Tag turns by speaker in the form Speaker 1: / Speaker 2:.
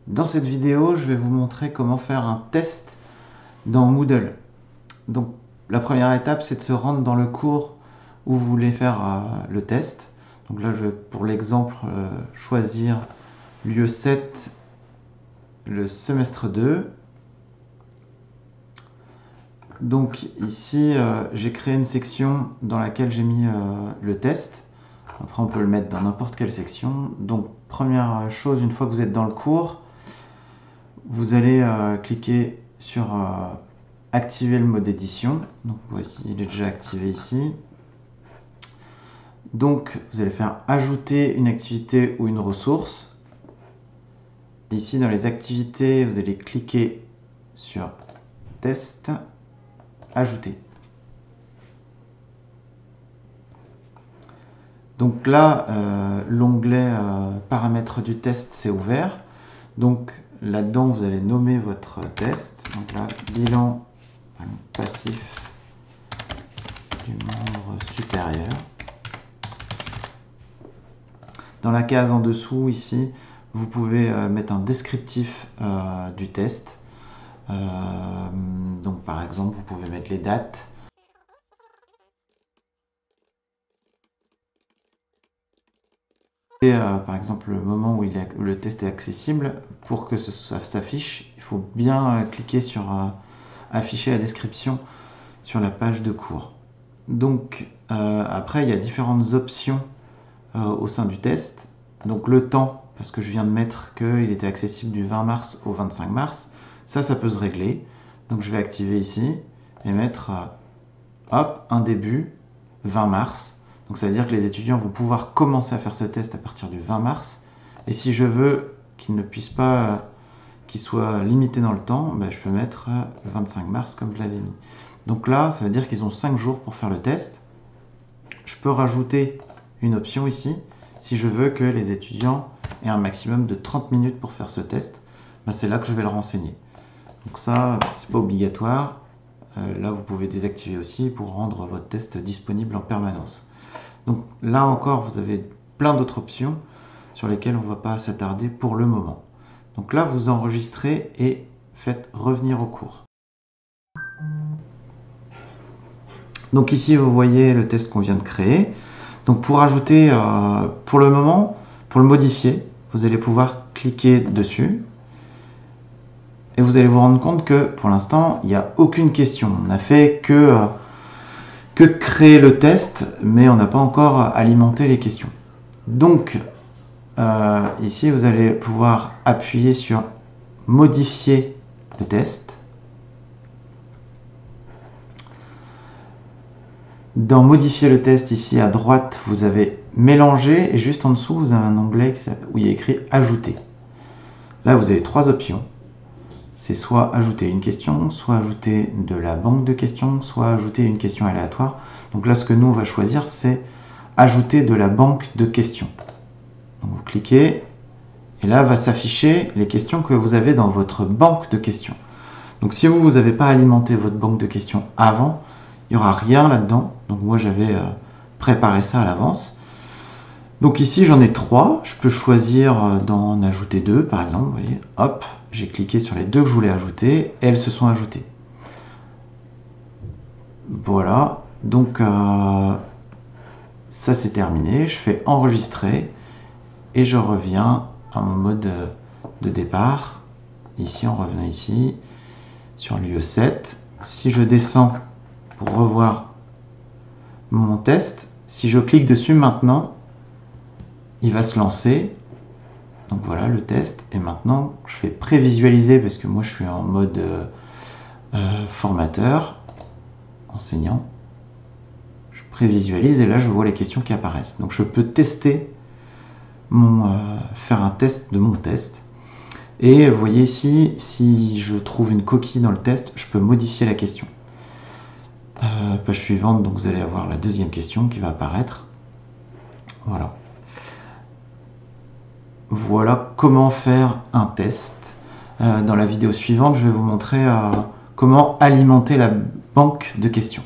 Speaker 1: Dans cette vidéo, je vais vous montrer comment faire un test dans Moodle. Donc, la première étape, c'est de se rendre dans le cours où vous voulez faire le test. Donc là, je vais, pour l'exemple, choisir l'UE 7, le semestre 2. Donc ici, j'ai créé une section dans laquelle j'ai mis le test. Après, on peut le mettre dans n'importe quelle section. Donc, première chose, une fois que vous êtes dans le cours, vous allez cliquer sur activer le mode édition. Donc voici, il est déjà activé ici. Donc vous allez faire ajouter une activité ou une ressource. Ici dans les activités, vous allez cliquer sur test, ajouter. Donc là, l'onglet paramètres du test s'est ouvert. Donc là-dedans, vous allez nommer votre test. Donc là, bilan passif du membre supérieur. Dans la case en dessous, ici, vous pouvez mettre un descriptif du test. Donc par exemple, vous pouvez mettre les dates. Et, par exemple, le moment où le test est accessible, pour que ça s'affiche, il faut bien cliquer sur afficher la description sur la page de cours. Donc après, il y a différentes options au sein du test. Donc le temps, parce que je viens de mettre qu'il était accessible du 20 mars au 25 mars, ça peut se régler. Donc je vais activer ici et mettre hop, un début 20 mars. Donc ça veut dire que les étudiants vont pouvoir commencer à faire ce test à partir du 20 mars. Et si je veux qu'ils ne puissent pas, qu'ils soient limités dans le temps, ben je peux mettre le 25 mars comme je l'avais mis. Donc là, ça veut dire qu'ils ont 5 jours pour faire le test. Je peux rajouter une option ici. Si je veux que les étudiants aient un maximum de 30 minutes pour faire ce test, ben c'est là que je vais le renseigner. Donc ça, c'est pas obligatoire. Là, vous pouvez désactiver aussi pour rendre votre test disponible en permanence. Donc là encore, vous avez plein d'autres options sur lesquelles on ne va pas s'attarder pour le moment. Donc là, vous enregistrez et faites revenir au cours. Donc ici, vous voyez le test qu'on vient de créer. Donc pour ajouter, pour le moment, pour le modifier, vous allez pouvoir cliquer dessus. Et vous allez vous rendre compte que pour l'instant, il n'y a aucune question. On n'a fait que créer le test, mais on n'a pas encore alimenté les questions. Donc, ici, vous allez pouvoir appuyer sur modifier le test. Dans modifier le test, ici à droite, vous avez mélanger et juste en dessous, vous avez un onglet où il y a écrit ajouter. Là, vous avez trois options. C'est soit ajouter une question, soit ajouter de la banque de questions, soit ajouter une question aléatoire. Donc là, ce que nous, on va choisir, c'est ajouter de la banque de questions. Donc vous cliquez, et là, va s'afficher les questions que vous avez dans votre banque de questions. Donc si vous n'avez pas alimenté votre banque de questions avant, il n'y aura rien là-dedans. Donc moi, j'avais préparé ça à l'avance. Donc ici, j'en ai 3. Je peux choisir d'en ajouter 2, par exemple. Vous voyez, hop, j'ai cliqué sur les 2 que je voulais ajouter et elles se sont ajoutées. Voilà. Donc, ça, c'est terminé. Je fais enregistrer et je reviens à mon mode de départ. Ici, en revenant ici, sur l'UE 7. Si je descends pour revoir mon test, si je clique dessus maintenant, il va se lancer. Donc voilà le test. Et maintenant, je fais prévisualiser parce que moi, je suis en mode formateur, enseignant. Je prévisualise et là, je vois les questions qui apparaissent. Donc, je peux tester, faire un test de mon test. Et vous voyez ici, si je trouve une coquille dans le test, je peux modifier la question. Page suivante, donc vous allez avoir la deuxième question qui va apparaître. Voilà. Voilà comment faire un test. Dans la vidéo suivante, je vais vous montrer comment alimenter la banque de questions.